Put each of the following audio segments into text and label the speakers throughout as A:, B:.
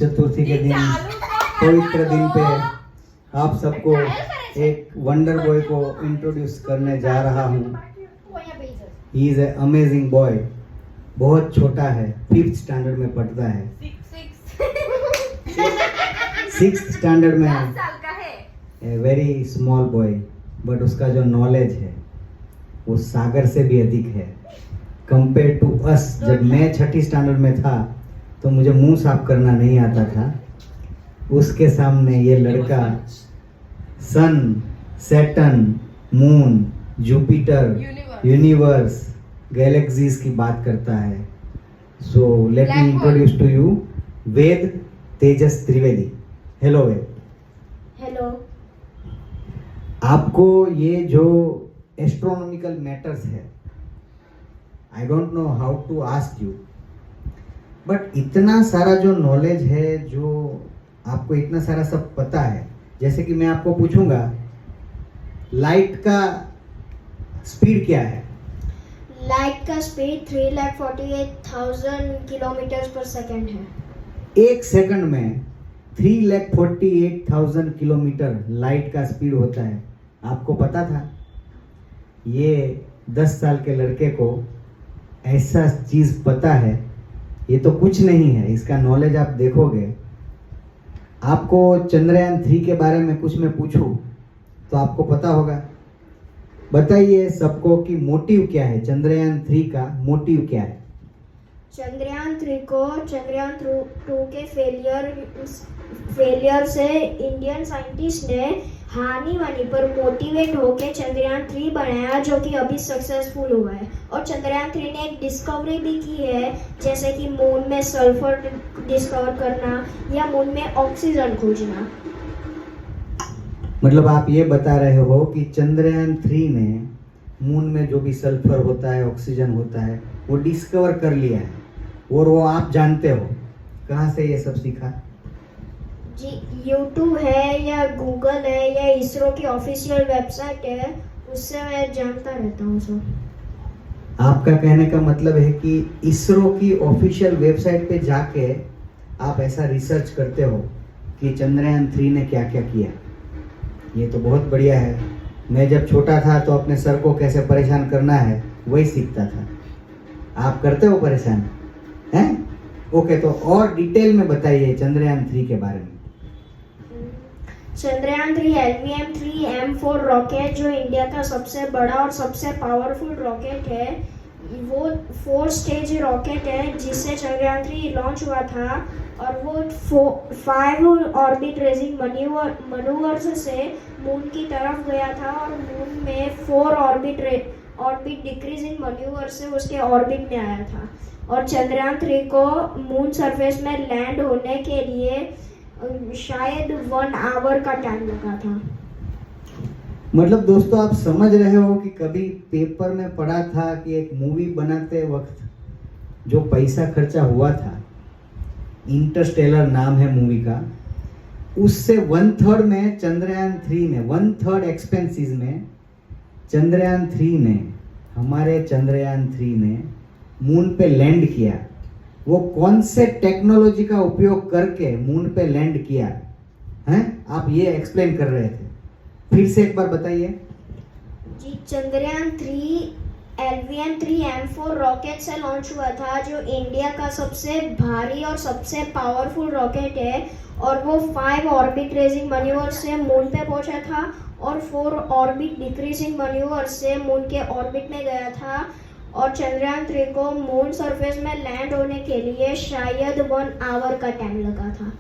A: चतुर्थी के दिन पवित्र दिन पे आप सबको एक वंडर बॉय को इंट्रोड्यूस करने जा रहा हूँ। He is a amazing boy. बहुत छोटा है, 5th स्टैंडर्ड में पढ़ता है। 6th स्टैंडर्ड में है। वेरी स्मॉल बॉय, बट उसका जो नॉलेज है वो सागर से भी अधिक है कंपेयर टू अस। जब मैं 6ठी स्टैंडर्ड में था तो मुझे मुंह साफ करना नहीं आता था। उसके सामने ये लड़का sun, Saturn, moon, Jupiter, universe, galaxies की बात करता है। So let me introduce to you Ved Tejas Trivedi. Hello Ved.
B: Hello.
A: आपको ये जो एस्ट्रोनॉमिकल मैटर्स है, I don't know how to ask you, but इतना सारा जो नॉलेज है, जो आपको इतना सारा सब पता है, जैसे कि मैं आपको पूछूंगा लाइट का स्पीड क्या है?
B: लाइट का स्पीड 3,48,000 किलोमीटर पर सेकंड है।
A: एक सेकंड में 3,48,000 किलोमीटर लाइट का स्पीड होता है। आपको पता था? ये 10 साल के लड़के को ऐसा चीज पता है। ये तो कुछ नहीं है, इसका नॉलेज आप देखोगे। आपको चंद्रयान 3 के बारे में कुछ मैं पूछूं तो आपको पता होगा। बताइए सबको कि मोटिव क्या है, चंद्रयान 3 का मोटिव क्या है?
B: चंद्रयान 3 को चंद्रयान 2 के फेलियर से इंडियन साइंटिस्ट ने हानि वानी पर मोटिवेट होकर चंद्रयान 3 बनाया, जो कि अभी सक्सेसफुल हुआ है। और चंद्रयान 3 ने एक डिस्कवरी भी की है, जैसे कि मून में सल्फर डिस्कवर करना या मून में ऑक्सीजन खोजना।
A: मतलब आप ये बता रहे हो कि चंद्रयान 3 ने मून में जो भी सल्फर होता है, ऑक्सीजन होता है, वो डिस्कवर कर लिया है। और वो आप जानते हो। कहाँ से ये सब सीखा?
B: जी, यूट्यूब है या गूगल है या इसरो की ऑफिशियल वेबसाइट है, उससे मैं जानता रहता हूँ सब।
A: आपका कहने का मतलब है कि इसरो की ऑफिशियल वेबसाइट पे जाके आप ऐसा रिसर्च करते हो कि चंद्रयान 3 ने क्या क्या किया। ये तो बहुत बढ़िया है। मैं जब छोटा था तो अपने सर को कैसे परेशान करना है वही सीखता था। आप करते हो परेशान हैं? ओके, तो और डिटेल में बताइए चंद्रयान 3 के बारे में।
B: चंद्रयान 3 LVM-3M4 रॉकेट, जो इंडिया का सबसे बड़ा और सबसे पावरफुल रॉकेट है, वो 4 स्टेज रॉकेट है जिससे चंद्रयान 3 लॉन्च हुआ था। और वो 5 ऑर्बिट रेजिंग मनूवर्स से मून की तरफ गया था और मून में 4 ऑर्बिट डिक्रीजिंग मनूवर से उसके ऑर्बिट में आया था। और चंद्रयान 3 को मून सरफेस में लैंड होने के लिए शायद 1 आवर का टाइम लगा था।
A: मतलब दोस्तों, आप समझ रहे हो कि कभी पेपर में पढ़ा था कि एक मूवी बनाते वक्त जो पैसा खर्चा हुआ था, इंटरस्टेलर नाम है मूवी का, उससे 1/3 में चंद्रयान 3 ने 1/3 एक्सपेंसेस में चंद्रयान 3 ने हमारे चंद्रयान 3 ने मून पे लैंड किया। वो कौन से टेक्नोलॉजी का उपयोग करके मून पे लैंड किया हैं? आप ये एक्सप्लेन कर रहे थे, फिर से एक बार बताइए।
B: जी, चंद्रयान 3 LVM-3M4 रॉकेट से लॉन्च हुआ था, जो इंडिया का सबसे भारी और सबसे पावरफुल रॉकेट है। और वो 5 ऑर्बिट रेजिंग मनूवर से मून पे पहुंचा था और 4 ऑर्बिट डिक्रीजिंग मनूवर से मून के ऑर्बिट में गया था। और चंद्रयान 3 को मून सरफेस में लैंड होने के लिए शायद 1 आवर का टाइम लगा था।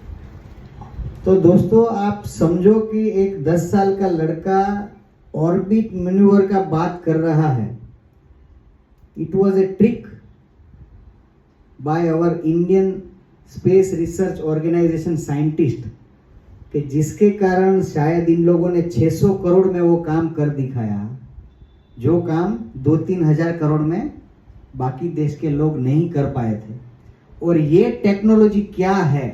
A: तो दोस्तों, आप समझो कि एक 10 साल का लड़का ऑर्बिट मैन्यूवर का बात कर रहा है। It was a trick by our Indian space research organisation scientist, कि जिसके कारण शायद इन लोगों ने 600 करोड़ में वो काम कर दिखाया, जो काम 2-3 हजार करोड़ में बाकी देश के लोग नहीं कर पाए थे। और ये टेक्नोलॉजी क्या है,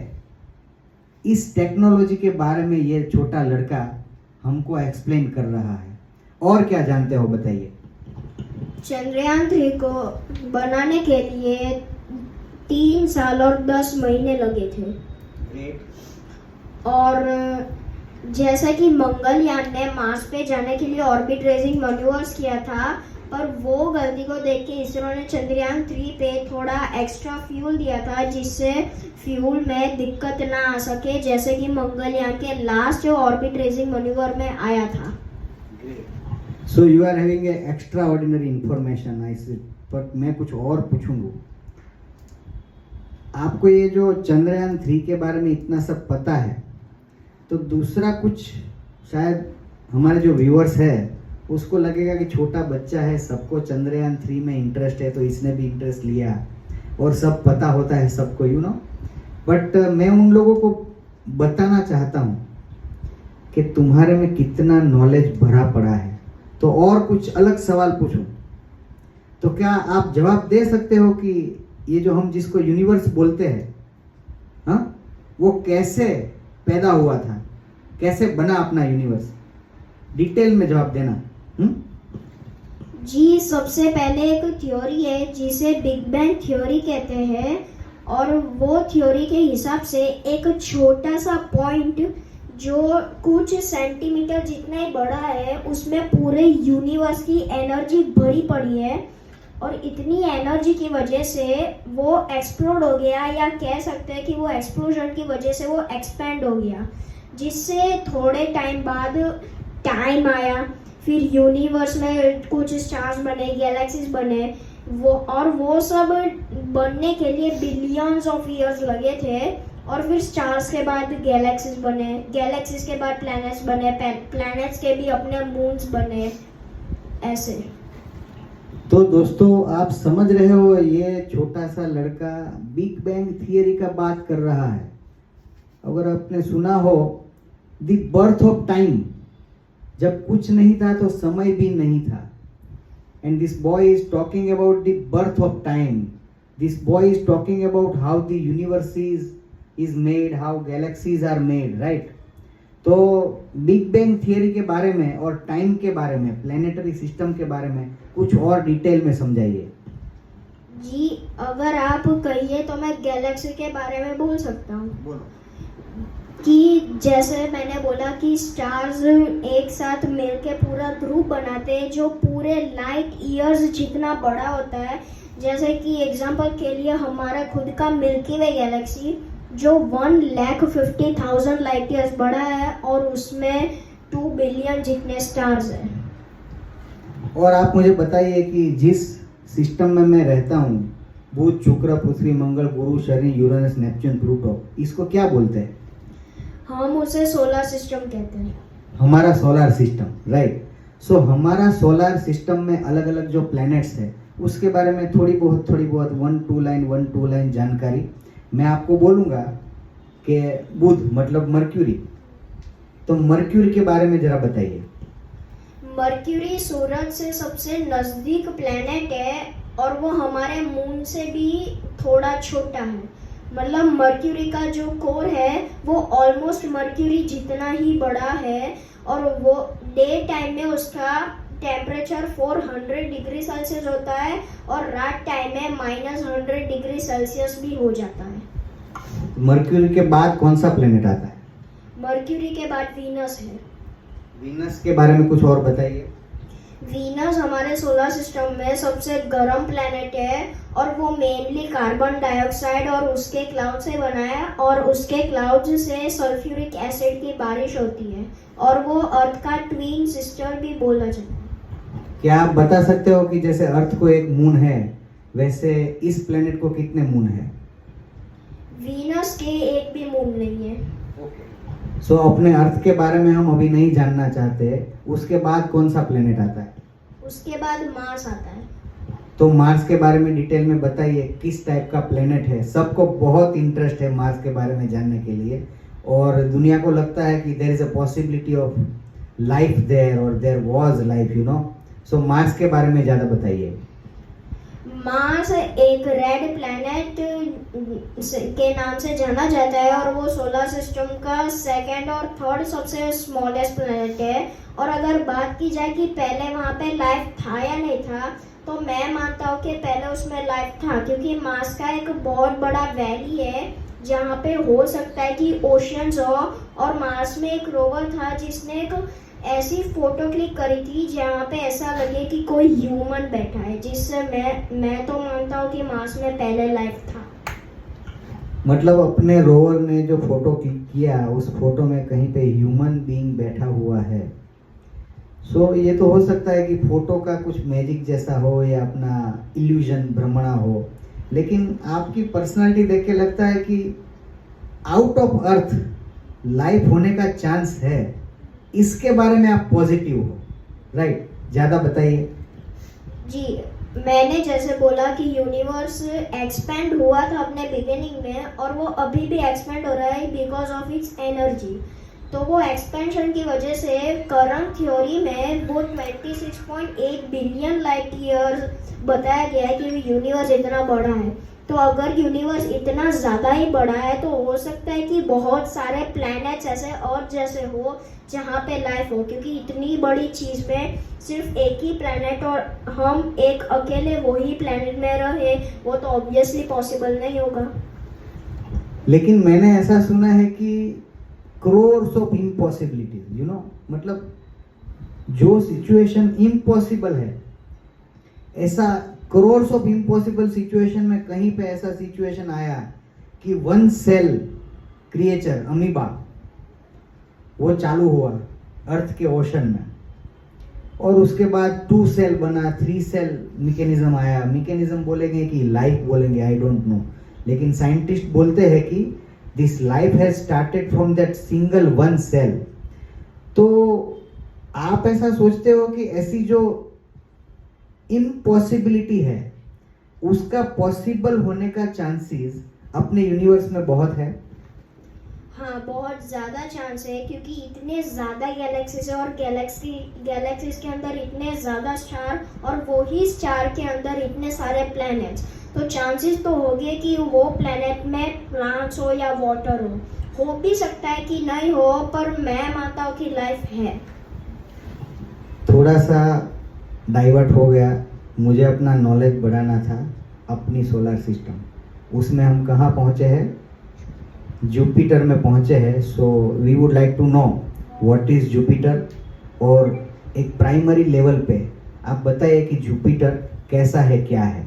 A: इस टेक्नोलॉजी के बारे में ये छोटा लड़का हमको एक्सप्लेन कर रहा है। और क्या जानते हो बताइए।
B: चंद्रयान 3 को बनाने के लिए 3 साल और 10 महीने लगे थे। और जैसा कि मंगलयान ने मार्स पे जाने के लिए ऑर्बिट रेजिंग मैन्यूवर्स किया था, पर वो गलती को देख के इसरो ने चंद्रयान 3 पे थोड़ा एक्स्ट्रा फ्यूल दिया था, जिससे फ्यूल में दिक्कत ना आ सके, जैसे कि मंगलयान के लास्ट ऑर्बिट रेजिंग मैन्यूवर में आया था।
A: So you are having a extraordinary information I see, पर मैं कुछ और पूछूंगा। आपको ये जो चंद्रयान 3 के बारे में इतना सब पता है, तो दूसरा कुछ शायद हमारे जो व्यूअर्स है उसको लगेगा कि छोटा बच्चा है, सबको चंद्रयान 3 में इंटरेस्ट है, तो इसने भी इंटरेस्ट लिया और सब पता होता है सबको, यू नो। बट मैं उन लोगों को बताना चाहता हूँ कि तुम्हारे में कितना नॉलेज भरा पड़ा है। तो और कुछ अलग सवाल पूछूं तो क्या आप जवाब दे सकते हो कि ये जो हम जिसको यूनिवर्स बोलते हैं, हाँ, वो कैसे पैदा हुआ था, कैसे बना अपना यूनिवर्स? डिटेल में जवाब देना।
B: जी, सबसे पहले एक थ्योरी है जिसे बिग बैंग थ्योरी कहते हैं, और वो थ्योरी के हिसाब से एक छोटा सा पॉइंट जो कुछ सेंटीमीटर जितना ही बड़ा है, उसमें पूरे यूनिवर्स की एनर्जी भरी पड़ी है, और इतनी एनर्जी की वजह से वो एक्सप्लोड हो गया, या कह सकते हैं कि वो एक्सप्लोजन की वजह से वो एक्सपेंड हो गया, जिससे थोड़े टाइम बाद टाइम आया, फिर यूनिवर्स में कुछ स्टार्स बने, गैलेक्सीज बने, वो सब बनने के लिए बिलियंस ऑफ ईयर्स लगे थे, और फिर स्टार्स के बाद गैलेक्सीज बने, गैलेक्सीज के बाद प्लैनेट्स बने, प्लैनेट्स के भी अपने मून्स बने, ऐसे।
A: तो दोस्तों आप समझ रहे हो, ये छोटा सा लड़का बिग बैंग थियरी का बात कर रहा है। अगर आपने सुना हो द बर्थ ऑफ टाइम, जब कुछ नहीं था तो समय भी नहीं था, and this boy is talking about the birth of time, this boy is talking about how the universe is made, how galaxies are made, right? तो बिग बैंग थियरी के बारे में और टाइम के बारे में, प्लेनेटरी सिस्टम के बारे में कुछ और डिटेल में समझाइए।
B: जी, अगर आप कहिए तो मैं गैलेक्सी के बारे में बोल सकता हूँ।
A: बोलो।
B: कि जैसे मैंने बोला कि स्टार्स एक साथ मिलके पूरा ग्रुप बनाते हैं जो पूरे लाइट ईयर्स जितना बड़ा होता है। जैसे कि एग्जांपल के लिए हमारा खुद का मिल्की वे गैलेक्सी जो 1,50,000 लाइट ईयर्स बड़ा है, और उसमें 2 बिलियन जितने स्टार्स हैं।
A: और आप मुझे बताइए कि जिस सिस्टम में मैं रहता हूँ, बुध, शुक्र, पृथ्वी, मंगल, गुरु, शनि, यूरेनस, नेपच्यून, प्लूटो, इसको क्या बोलते हैं?
B: हम उसे सोलर सिस्टम कहते हैं।
A: हमारा सोलर सिस्टम, राइट। सो हमारा सोलर सिस्टम में अलग अलग जो प्लैनेट्स है उसके बारे में थोड़ी बहुत 1-2 लाइन जानकारी मैं आपको बोलूँगा कि बुध मतलब मर्क्यूरी, तो मर्क्यूरी के बारे में जरा बताइए।
B: मर्क्यूरी सूरज से सबसे नज़दीक प्लेनेट है, और वो हमारे मून से भी थोड़ा छोटा है। मतलब मर्क्यूरी का जो कोर है वो ऑलमोस्ट मर्क्यूरी जितना ही बड़ा है, और वो डे टाइम में उसका टेम्परेचर 400 डिग्री सेल्सियस होता है, और रात टाइम में -100 डिग्री सेल्सियस भी हो जाता है।
A: मर्क्यूरी के बाद कौन सा प्लेनेट आता है?
B: मर्क्यूरी के बाद वीनस है।
A: वीनस के बारे में कुछ और बताइए।
B: वीनस हमारे सोलर सिस्टम में सबसे गर्म प्लेनेट है, और वो मेनली कार्बन डाइऑक्साइड और उसके क्लाउड से बना है, और उसके क्लाउड से सल्फ्यूरिक एसिड की बारिश होती है, और वो अर्थ का ट्विन सिस्टर भी बोला जाता है।
A: क्या आप बता सकते हो कि जैसे अर्थ को एक मून है, वैसे इस प्लेनेट को कितने मून है?
B: वीनस के एक भी मून नहीं है।
A: सो अपने अर्थ के बारे में हम अभी नहीं जानना चाहते। उसके बाद कौन सा प्लेनेट आता है?
B: उसके बाद मार्स आता है।
A: तो मार्स के बारे में डिटेल में बताइए, किस टाइप का प्लेनेट है? सबको बहुत इंटरेस्ट है मार्स के बारे में जानने के लिए, और दुनिया को लगता है कि there is a possibility of life there, और there was life, you know. So Mars के बारे में ज़्यादा बताइए।
B: मार्स एक रेड प्लैनेट के नाम से जाना जाता है, और वो सोलर सिस्टम का सेकंड और थर्ड सबसे स्मॉलेस्ट प्लैनेट है। और अगर बात की जाए कि पहले वहाँ पे लाइफ था या नहीं था, तो मैं मानता हूँ कि पहले उसमें लाइफ था, क्योंकि मार्स का एक बहुत बड़ा वैली है जहाँ पे हो सकता है कि ओशियंस हो, और मार्स में एक रोवर था जिसने एक ऐसी फोटो क्लिक करी थी जहाँ पे ऐसा लगे कि कोई ह्यूमन बैठा है, जिससे मैं तो मानता हूँ कि मार्स में पहले लाइफ था।
A: मतलब अपने रोवर ने जो फोटो क्लिक किया उस फोटो में कहीं पे ह्यूमन बीइंग बैठा हुआ है। सो ये तो हो सकता है कि फोटो का कुछ मैजिक जैसा हो या अपना इल्यूजन भ्रमणा हो, लेकिन आपकी पर्सनालिटी देख के लगता है कि आउट ऑफ अर्थ लाइफ होने का चांस है, इसके बारे में आप पॉजिटिव हो, राइट? ज़्यादा बताइए।
B: जी, मैंने जैसे बोला कि यूनिवर्स एक्सपेंड हुआ था अपने बिगिनिंग में, और वो अभी भी एक्सपेंड हो रहा है बिकॉज ऑफ इट्स एनर्जी। तो वो एक्सपेंशन की वजह से करंट थ्योरी में वो 26.8 बिलियन लाइट ईयर्स बताया गया है कि यूनिवर्स इतना बड़ा है। तो अगर यूनिवर्स इतना ज़्यादा ही बड़ा है तो हो सकता है कि बहुत सारे प्लैनेट्स ऐसे और जैसे हो जहाँ पे लाइफ हो, क्योंकि इतनी बड़ी चीज़ में सिर्फ एक ही प्लैनेट और हम एक अकेले वही प्लैनेट में रहे, वो तो ऑब्वियसली पॉसिबल नहीं होगा।
A: लेकिन मैंने ऐसा सुना है कि क्रोर्स ऑफ इम्पॉसिबिलिटीज, मतलब जो सिचुएशन इम्पॉसिबल है, ऐसा क्रोर्स ऑफ इम्पॉसिबल सिचुएशन में कहीं पे ऐसा सिचुएशन आया कि वन सेल क्रिएचर अमीबा वो चालू हुआ अर्थ के ओशन में, और उसके बाद 2 सेल बना, 3 सेल मैकेनिज्म आया। मैकेनिज्म बोलेंगे कि लाइफ बोलेंगे, आई डोंट नो, लेकिन साइंटिस्ट बोलते हैं कि this life has started from that single one cell. तो आप ऐसा सोचते हो कि ऐसी जो इम्पॉसिबिलिटी है उसका पॉसिबल होने का चांसेस अपने यूनिवर्स में बहुत है?
B: हाँ, बहुत ज़्यादा चांस है, क्योंकि इतने ज़्यादा गैलेक्सीज है और गैलेक्सीज के अंदर इतने ज़्यादा स्टार, और वही स्टार के अंदर इतने सारे प्लैनेट्स। तो चांसेस तो होंगे कि वो प्लैनेट में प्लांट्स हो या वाटर हो भी सकता है कि नहीं हो, पर मैं मानता हूँ कि लाइफ है।
A: थोड़ा सा डाइवर्ट हो गया, मुझे अपना नॉलेज बढ़ाना था अपनी सोलर सिस्टम। उसमें हम कहाँ पहुँचे हैं? जुपिटर में पहुँचे हैं। So we would like to know what is Jupiter, और एक प्राइमरी लेवल पे आप बताइए कि जुपिटर कैसा है, क्या है?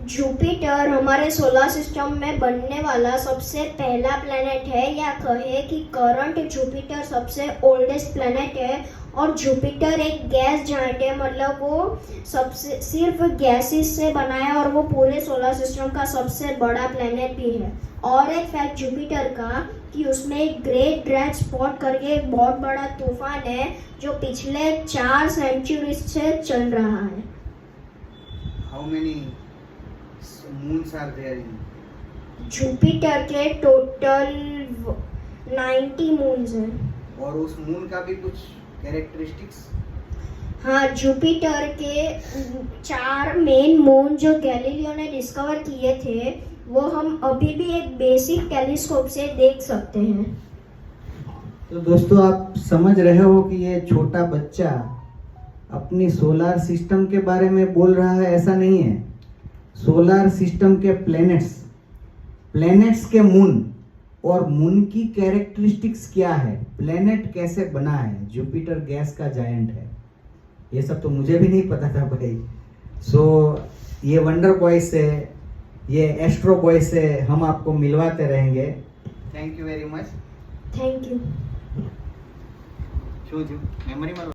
B: जुपिटर हमारे सोलर सिस्टम में बनने वाला सबसे पहला प्लैनेट है, या कहे कि करंट जुपिटर सबसे ओल्डेस्ट प्लैनेट है। और जुपिटर एक गैस जाइंट है, मतलब वो सबसे सिर्फ गैसेस से बना है, और वो पूरे सोलर सिस्टम का सबसे बड़ा प्लैनेट भी है। और एक फैक्ट जुपिटर का कि उसमें एक ग्रेट रेड स्पॉट करके एक बहुत बड़ा तूफान है जो पिछले 4 सेंचुरी से चल रहा है।
A: How many moons are there in
B: Jupiter के टोटल 90 मून्स हैं।
A: और उस मून का भी कुछ कैरेक्टरिस्टिक्स?
B: हाँ, जुपिटर के 4 मेन मून जो गैलीलियो ने डिस्कवर किए थे वो हम अभी भी एक बेसिक टेलीस्कोप से देख सकते हैं।
A: तो दोस्तों आप समझ रहे हो कि ये छोटा बच्चा अपनी सोलर सिस्टम के बारे में बोल रहा है, ऐसा नहीं है। सोलर सिस्टम के प्लैनेट्स के मून और मून की कैरेक्टरिस्टिक्स क्या है, प्लैनेट कैसे बना है, जुपिटर गैस का जायंट है, ये सब तो मुझे भी नहीं पता था भाई। सो ये वंडर बॉय से, ये एस्ट्रो बॉय से हम आपको मिलवाते रहेंगे। Thank you very much.
B: Thank you.
A: Memory